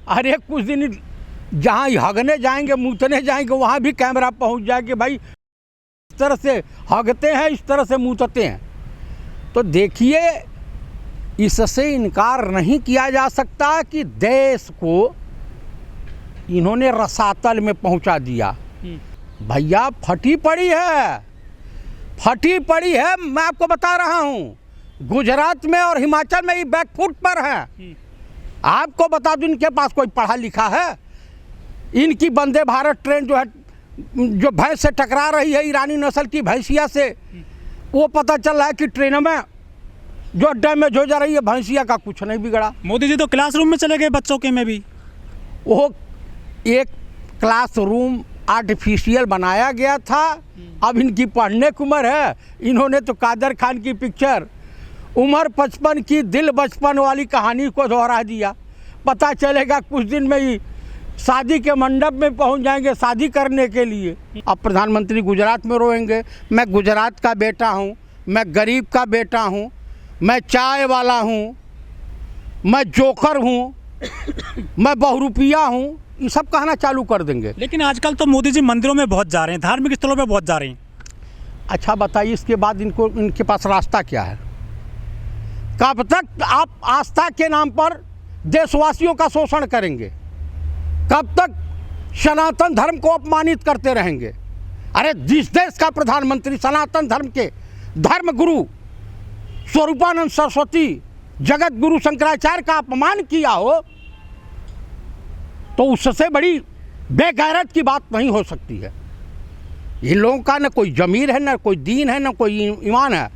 अरे कुछ दिन जहाँ हगने जाएंगे मूतने जाएंगे वहाँ भी कैमरा पहुँच जाए कि भाई इस तरह से हगते हैं, इस तरह से मूतते हैं। तो देखिए, इससे इनकार नहीं किया जा सकता कि देश को इन्होंने रसातल में पहुंचा दिया। भैया फटी पड़ी है, फटी पड़ी है। मैं आपको बता रहा हूं, गुजरात में और हिमाचल में ये बैकफुट पर है। आपको बता दूं, इनके पास कोई पढ़ा लिखा है? इनकी वंदे भारत ट्रेन जो है, जो भैंस से टकरा रही है, ईरानी नस्ल की भैंसिया से, वो पता चल रहा है कि ट्रेनों में जो डैमेज हो जा रही है भैंसिया का कुछ नहीं बिगड़ा। मोदी जी तो क्लासरूम में चले गए बच्चों के में भी। वो एक क्लासरूम आर्टिफिशियल बनाया गया था। अब इनकी पढ़ने की उम्र है। इन्होंने तो कादर खान की पिक्चर उम्र 55 की दिल बचपन वाली कहानी को दोहरा दिया। पता चलेगा कुछ दिन में ही शादी के मंडप में पहुंच जाएंगे शादी करने के लिए। अब प्रधानमंत्री गुजरात में रोएंगे। मैं गुजरात का बेटा हूं, मैं गरीब का बेटा हूं, मैं चाय वाला हूं, मैं जोकर हूं, मैं बहुरूपिया हूं, ये सब कहना चालू कर देंगे। लेकिन आजकल तो मोदी जी मंदिरों में बहुत जा रहे हैं, धार्मिक स्थलों पे बहुत जा रहे हैं। अच्छा बताइए, इसके बाद इनके पास रास्ता क्या है? कब तक आप आस्था के नाम पर देशवासियों का शोषण करेंगे? कब तक सनातन धर्म को अपमानित करते रहेंगे? अरे जिस देश का प्रधानमंत्री सनातन धर्म के धर्म गुरु स्वरूपानंद सरस्वती जगत गुरु शंकराचार्य का अपमान किया हो, तो उससे बड़ी बेगैरत की बात नहीं हो सकती है। इन लोगों का न कोई जमीर है, न कोई दीन है, न कोई ईमान है।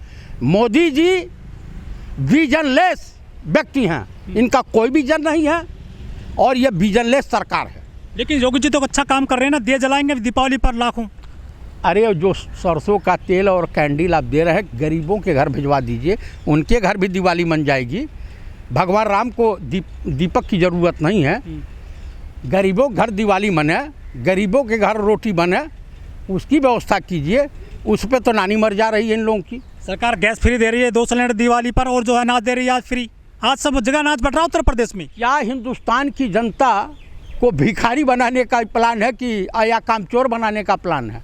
मोदी जी विजनलेस व्यक्ति हैं, इनका कोई विजन नहीं है और ये विजनलेस सरकार है। लेकिन योगी जी तो अच्छा काम कर रहे हैं ना, दिए जलाएंगे दीपावली पर लाखों। अरे जो सरसों का तेल और कैंडल आप दे रहे हैं, गरीबों के घर भिजवा दीजिए, उनके घर भी दिवाली मन जाएगी। भगवान राम को दीपक की ज़रूरत नहीं है। गरीबों के घर दिवाली मने, गरीबों के घर रोटी बने, उसकी व्यवस्था कीजिए। उस पर तो नानी मर जा रही है इन लोगों की। सरकार गैस फ्री दे रही है 2 सिलेंडर दिवाली पर, और जो है अनाज दे रही है आज फ्री। आज सब जगह अनाज बढ़ रहा है उत्तर प्रदेश में। क्या हिंदुस्तान की जनता को भिखारी बनाने का प्लान है कि या कामचोर बनाने का प्लान है?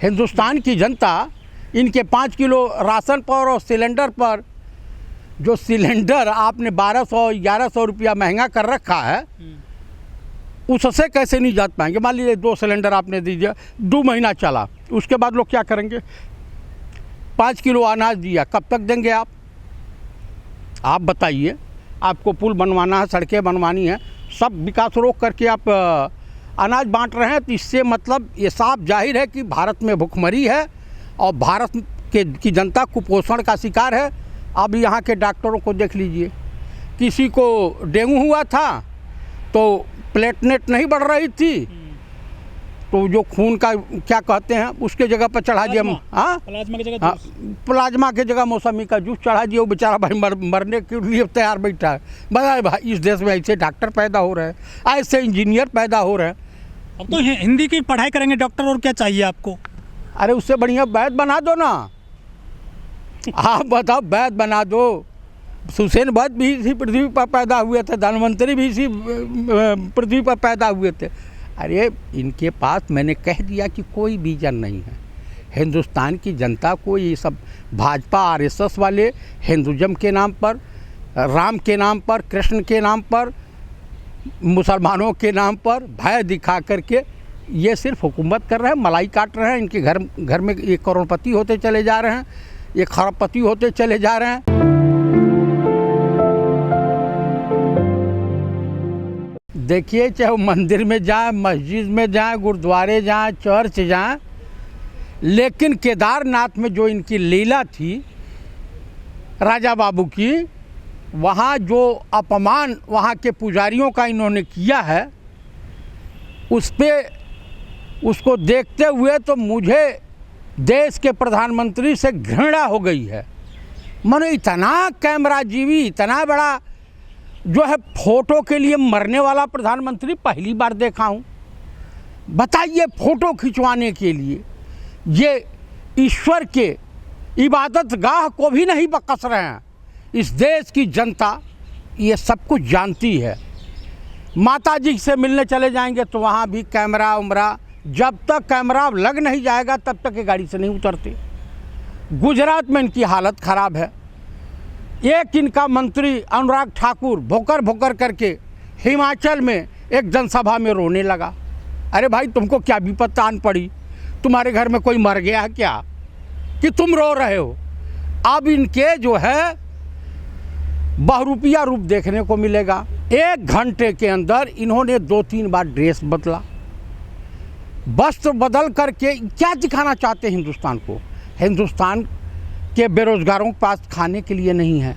हिंदुस्तान की जनता इनके 5 किलो राशन पर और सिलेंडर पर, जो सिलेंडर आपने 1200-1100 रुपया महंगा कर रखा है, उससे कैसे नहीं जात पाएंगे? मान लीजिए 2 सिलेंडर आपने दीजिए, 2 महीना चला, उसके बाद लोग क्या करेंगे? 5 किलो अनाज दिया, कब तक देंगे आप बताइए। आपको पुल बनवाना है, सड़कें बनवानी है, सब विकास रोक करके आप अनाज बांट रहे हैं। तो इससे मतलब ये साफ जाहिर है कि भारत में भुखमरी है और भारत की जनता कुपोषण का शिकार है। अब यहाँ के डॉक्टरों को देख लीजिए, किसी को डेंगू हुआ था तो प्लेटलेट नहीं बढ़ रही थी, तो जो खून का क्या कहते हैं उसके जगह पर चढ़ा दिया, प्लाज्मा की जगह मौसमी का जूस चढ़ा दिया। वो बेचारा भाई मरने के लिए तैयार बैठा है। बताए भाई, इस देश में ऐसे डॉक्टर पैदा हो रहे हैं, ऐसे इंजीनियर पैदा हो रहे हैं। अब तो हिंदी की पढ़ाई करेंगे डॉक्टर, और क्या चाहिए आपको? अरे उससे बढ़िया वैद बना दो ना। आप बताओ, वैद बना दो। हुसैन वैद भी इसी पृथ्वी पर पैदा हुए थे, धन्वंतरी भी इसी पृथ्वी पर पैदा हुए थे। अरे इनके पास, मैंने कह दिया कि कोई विजन नहीं है। हिंदुस्तान की जनता को ये सब भाजपा आरएसएस वाले हिंदुज़म के नाम पर, राम के नाम पर, कृष्ण के नाम पर, मुसलमानों के नाम पर भय दिखा करके ये सिर्फ हुकूमत कर रहे हैं, मलाई काट रहे हैं। इनके घर में ये करोड़पति होते चले जा रहे हैं, ये खरबपति होते चले जा रहे हैं। देखिए, चाहे वो मंदिर में जाए, मस्जिद में जाए, गुरुद्वारे जाए, चर्च जाए, लेकिन केदारनाथ में जो इनकी लीला थी राजा बाबू की, वहाँ जो अपमान वहाँ के पुजारियों का इन्होंने किया है, उस पे उसको देखते हुए तो मुझे देश के प्रधानमंत्री से घृणा हो गई है। मानो इतना कैमरा जीवी, इतना बड़ा जो है फोटो के लिए मरने वाला प्रधानमंत्री पहली बार देखा हूँ। बताइए, फोटो खिंचवाने के लिए ये ईश्वर के इबादत गाह को भी नहीं बकस रहे हैं। इस देश की जनता ये सब कुछ जानती है। माता जी से मिलने चले जाएंगे तो वहाँ भी कैमरा उमरा, जब तक कैमरा लग नहीं जाएगा तब तक ये गाड़ी से नहीं उतरते। गुजरात में इनकी हालत ख़राब है। एक इनका मंत्री अनुराग ठाकुर भोकर भोकर करके हिमाचल में एक जनसभा में रोने लगा। अरे भाई, तुमको क्या विपत्ति आन पड़ी? तुम्हारे घर में कोई मर गया है क्या कि तुम रो रहे हो? अब इनके जो है बहुरूपिया रूप देखने को मिलेगा। 1 घंटे के अंदर इन्होंने 2-3 बार ड्रेस बदला, वस्त्र बदल करके क्या दिखाना चाहते हैं हिंदुस्तान को? हिंदुस्तान के बेरोजगारों के पास खाने के लिए नहीं है,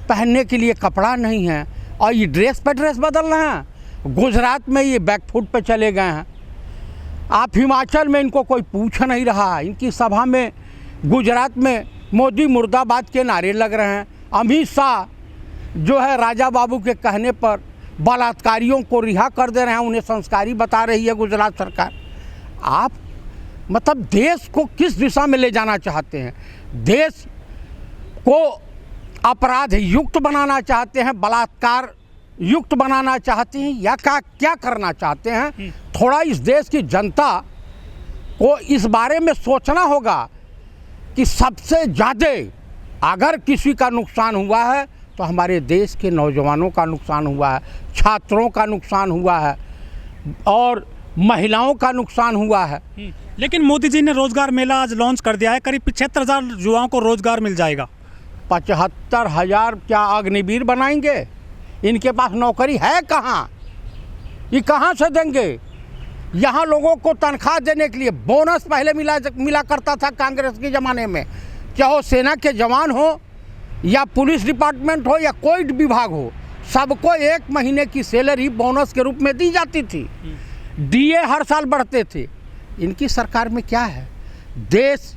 पहनने के लिए कपड़ा नहीं है, और ये ड्रेस पे ड्रेस बदल रहे हैं। गुजरात में ये बैकफुट पे चले गए हैं। आप हिमाचल में इनको कोई पूछ नहीं रहा। इनकी सभा में गुजरात में मोदी मुर्दाबाद के नारे लग रहे हैं। अमित शाह जो है राजा बाबू के कहने पर बलात्कारियों को रिहा कर दे रहे हैं, उन्हें संस्कारी बता रही है गुजरात सरकार। आप मतलब देश को किस दिशा में ले जाना चाहते हैं? देश को अपराध युक्त बनाना चाहते हैं, बलात्कार युक्त बनाना चाहते हैं, या क्या करना चाहते हैं? थोड़ा इस देश की जनता को इस बारे में सोचना होगा कि सबसे ज़्यादा अगर किसी का नुकसान हुआ है तो हमारे देश के नौजवानों का नुकसान हुआ है, छात्रों का नुकसान हुआ है, और महिलाओं का नुकसान हुआ है। लेकिन मोदी जी ने रोजगार मेला आज लॉन्च कर दिया है, करीब 75,000 युवाओं को रोजगार मिल जाएगा। 75,000 क्या अग्निवीर बनाएंगे? इनके पास नौकरी है कहाँ? ये कहाँ से देंगे? यहाँ लोगों को तनख्वाह देने के लिए बोनस पहले मिला करता था कांग्रेस के ज़माने में, चाहे वो सेना के जवान हो या पुलिस डिपार्टमेंट हो या कोई विभाग हो, सबको 1 महीने की सैलरी बोनस के रूप में दी जाती थी। डीए हर साल बढ़ते थे। इनकी सरकार में क्या है? देश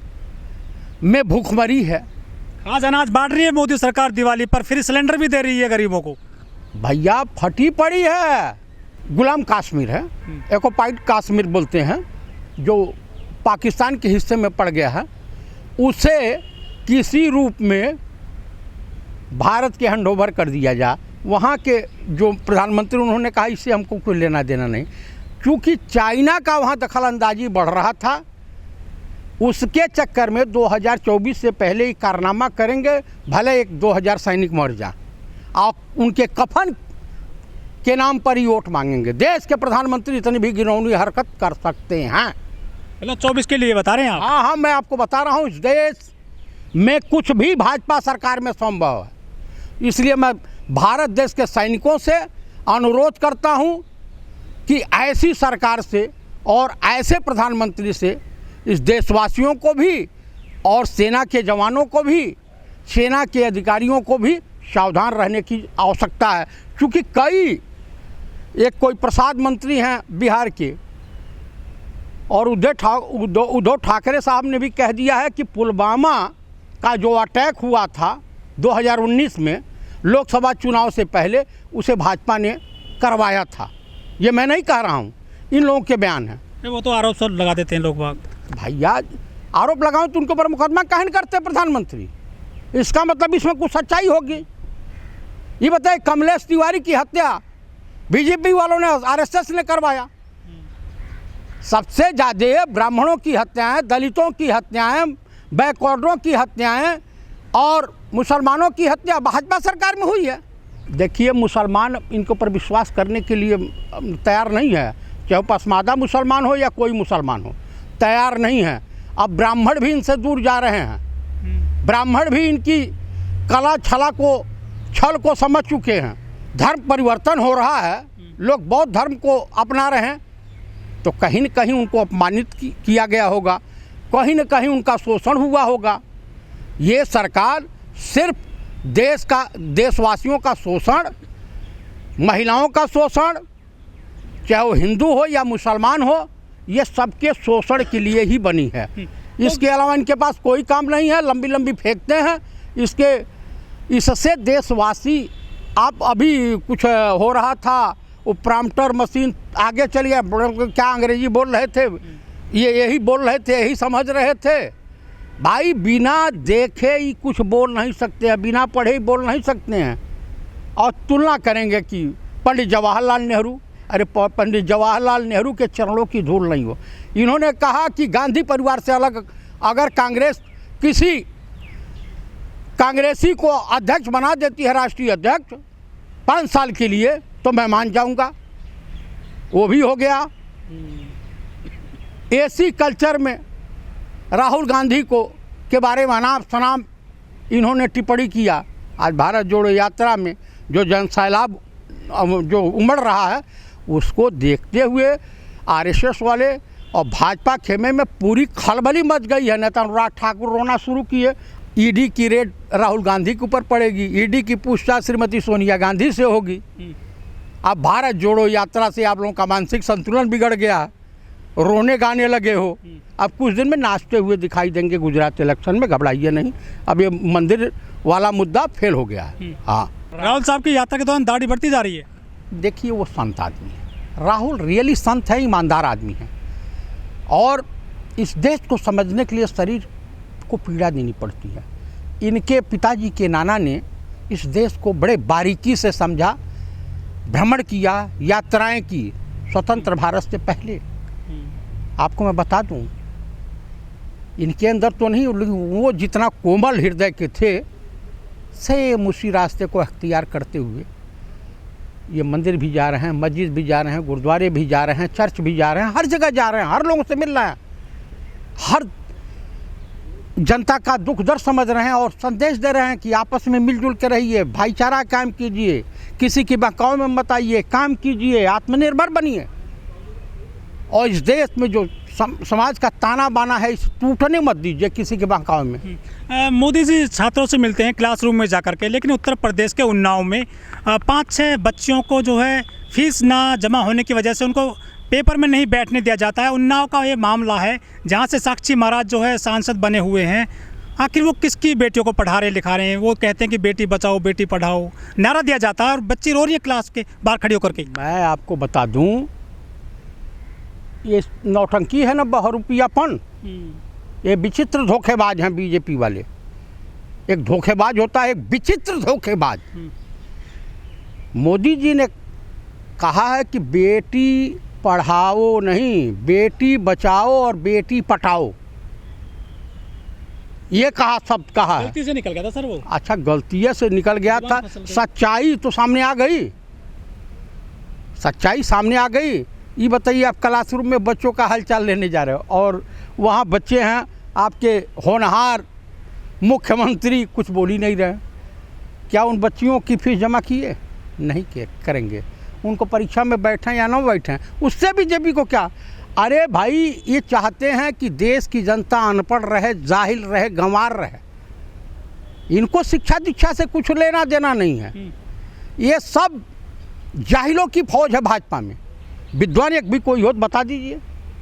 में भूखमरी है। आज अनाज बांट रही है मोदी सरकार दिवाली पर, फिर सिलेंडर भी दे रही है गरीबों को। भैया फटी पड़ी है। गुलाम कश्मीर है, ऑक्युपाइड कश्मीर बोलते हैं, जो पाकिस्तान के हिस्से में पड़ गया है, उसे किसी रूप में भारत के हैंडओवर कर दिया जाए। वहाँ के जो प्रधानमंत्री उन्होंने कहा इससे हमको कोई लेना देना नहीं, क्योंकि चाइना का वहाँ दखल अंदाजी बढ़ रहा था। उसके चक्कर में 2024 से पहले ही कारनामा करेंगे, भले 1-2 हज़ार सैनिक मर जाए, और उनके कफन के नाम पर ही वोट मांगेंगे। देश के प्रधानमंत्री इतनी भी घिनौनी हरकत कर सकते हैं। मतलब 24 के लिए बता रहे हैं आप? हाँ, मैं आपको बता रहा हूँ, इस देश में कुछ भी भाजपा सरकार में संभव है। इसलिए मैं भारत देश के सैनिकों से अनुरोध करता हूँ कि ऐसी सरकार से और ऐसे प्रधानमंत्री से इस देशवासियों को भी और सेना के जवानों को भी, सेना के अधिकारियों को भी सावधान रहने की आवश्यकता है। क्योंकि एक कोई प्रसाद मंत्री हैं बिहार के, और उद्धव ठाकरे साहब ने भी कह दिया है कि पुलवामा का जो अटैक हुआ था 2019 में लोकसभा चुनाव से पहले, उसे भाजपा ने करवाया था। ये मैं नहीं कह रहा हूँ, इन लोगों के बयान हैं। वो तो आरोप सब लगा देते हैं लोग बाग। भैया आरोप लगाओ तो उनके ऊपर मुकदमा काहे नहीं करते प्रधानमंत्री? इसका मतलब इसमें कुछ सच्चाई होगी। ये बताइए, कमलेश तिवारी की हत्या बीजेपी वालों ने, आरएसएस ने करवाया। सबसे ज़्यादा ब्राह्मणों की हत्याएं, दलितों की हत्याएं, बैकवर्डों की हत्याएं और मुसलमानों की हत्या भाजपा सरकार में हुई है। देखिए, मुसलमान इनके ऊपर विश्वास करने के लिए तैयार नहीं है, चाहे पसमादा मुसलमान हो या कोई मुसलमान हो, तैयार नहीं है। अब ब्राह्मण भी इनसे दूर जा रहे हैं। ब्राह्मण भी इनकी कला छल को समझ चुके हैं। धर्म परिवर्तन हो रहा है, लोग बौद्ध धर्म को अपना रहे हैं, तो कहीं न कहीं उनको अपमानित किया गया होगा, कहीं न कहीं उनका शोषण हुआ होगा। ये सरकार सिर्फ देशवासियों का शोषण, महिलाओं का शोषण, चाहे वो हिंदू हो या मुसलमान हो, ये सबके शोषण के लिए ही बनी है। इसके अलावा इनके पास कोई काम नहीं है। लंबी लंबी फेंकते हैं। इससे देशवासी, आप अभी कुछ हो रहा था, वो प्रॉम्प्टर मशीन आगे चल गया, क्या अंग्रेजी बोल रहे थे, ये यही बोल रहे थे, यही समझ रहे थे। भाई बिना देखे ही कुछ बोल नहीं सकते हैं, बिना पढ़े ही बोल नहीं सकते हैं। और तुलना करेंगे कि पंडित जवाहरलाल नेहरू, अरे पंडित जवाहरलाल नेहरू के चरणों की धूल नहीं हो। इन्होंने कहा कि गांधी परिवार से अलग अगर कांग्रेस किसी कांग्रेसी को अध्यक्ष बना देती है, राष्ट्रीय अध्यक्ष 5 साल के लिए, तो मैं मान जाऊंगा। वो भी हो गया। एसी कल्चर में राहुल गांधी को के बारे में अनाप शनाप इन्होंने टिप्पणी किया। आज भारत जोड़ो यात्रा में जो जनसैलाब जो उमड़ रहा है, उसको देखते हुए आरएसएस वाले और भाजपा खेमे में पूरी खलबली मच गई है। नेता अनुराग ठाकुर रोना शुरू किए। ईडी की रेड राहुल गांधी के ऊपर पड़ेगी, ईडी की पूछताछ श्रीमती सोनिया गांधी से होगी। अब भारत जोड़ो यात्रा से आप लोगों का मानसिक संतुलन बिगड़ गया, रोने गाने लगे हो। अब कुछ दिन में नाचते हुए दिखाई देंगे गुजरात इलेक्शन में, घबराइए नहीं। अब ये मंदिर वाला मुद्दा फेल हो गया है। हाँ, राहुल साहब की यात्रा के दौरान दाढ़ी बढ़ती जा रही है। देखिए वो संत आदमी है, राहुल रियली संत है, ईमानदार आदमी है, और इस देश को समझने के लिए शरीर को पीड़ा देनी पड़ती है। इनके पिताजी के नाना ने इस देश को बड़े बारीकी से समझा, भ्रमण किया, यात्राएं की स्वतंत्र भारत से पहले। आपको मैं बता दूं, इनके अंदर तो नहीं, वो जितना कोमल हृदय के थे, सेम उसी रास्ते को अख्तियार करते हुए ये मंदिर भी जा रहे हैं, मस्जिद भी जा रहे हैं, गुरुद्वारे भी जा रहे हैं, चर्च भी जा रहे हैं, हर जगह जा रहे हैं, हर लोगों से मिल रहे हैं, हर जनता का दुख दर्द समझ रहे हैं और संदेश दे रहे हैं कि आपस में मिलजुल के रहिए, भाईचारा कायम कीजिए, किसी की बहकावे में मत आइए, काम कीजिए, आत्मनिर्भर बनिए। और इस देश में जो समाज का ताना बाना है, इस टूटने मत दीजिए किसी के बहकावे में। मोदी जी छात्रों से मिलते हैं क्लासरूम में जा कर के, लेकिन उत्तर प्रदेश के उन्नाव में 5-6 बच्चियों को जो है फीस ना जमा होने की वजह से उनको पेपर में नहीं बैठने दिया जाता है। उन्नाव का ये मामला है जहाँ से साक्षी महाराज जो है सांसद बने हुए हैं। आखिर वो किसकी बेटियों को पढ़ा रहे लिखा रहे हैं? वो कहते हैं कि बेटी बचाओ बेटी पढ़ाओ नारा दिया जाता है और बच्ची रो रही है क्लास के बाहर खड़ी होकर के। मैं आपको बता दूं, ये नौटंकी है ना, बहुरुपयापन, ये विचित्र धोखेबाज हैं बीजेपी वाले। एक धोखेबाज होता है, एक विचित्र धोखेबाज। मोदी जी ने कहा है कि बेटी पढ़ाओ नहीं, बेटी बचाओ और बेटी पटाओ, ये कहा, शब्द कहा है। गलती से निकल गया था सर वो। अच्छा, गलती से निकल गया था, सच्चाई तो सामने आ गई, सच्चाई सामने आ गई। ये बताइए, आप क्लासरूम में बच्चों का हालचाल लेने जा रहे हो और वहाँ बच्चे हैं आपके होनहार मुख्यमंत्री, कुछ बोल ही नहीं रहे। क्या उन बच्चियों की फीस जमा किए? नहीं करेंगे। उनको परीक्षा में बैठें या ना बैठें, उससे बीजेपी को क्या। अरे भाई, ये चाहते हैं कि देश की जनता अनपढ़ रहे, जाहिल रहे, गंवार रहे। इनको शिक्षा दीक्षा से कुछ लेना देना नहीं है। ये सब जाहिलों की फौज है भाजपा में। विद्वान एक भी कोई हो तो बता दीजिए।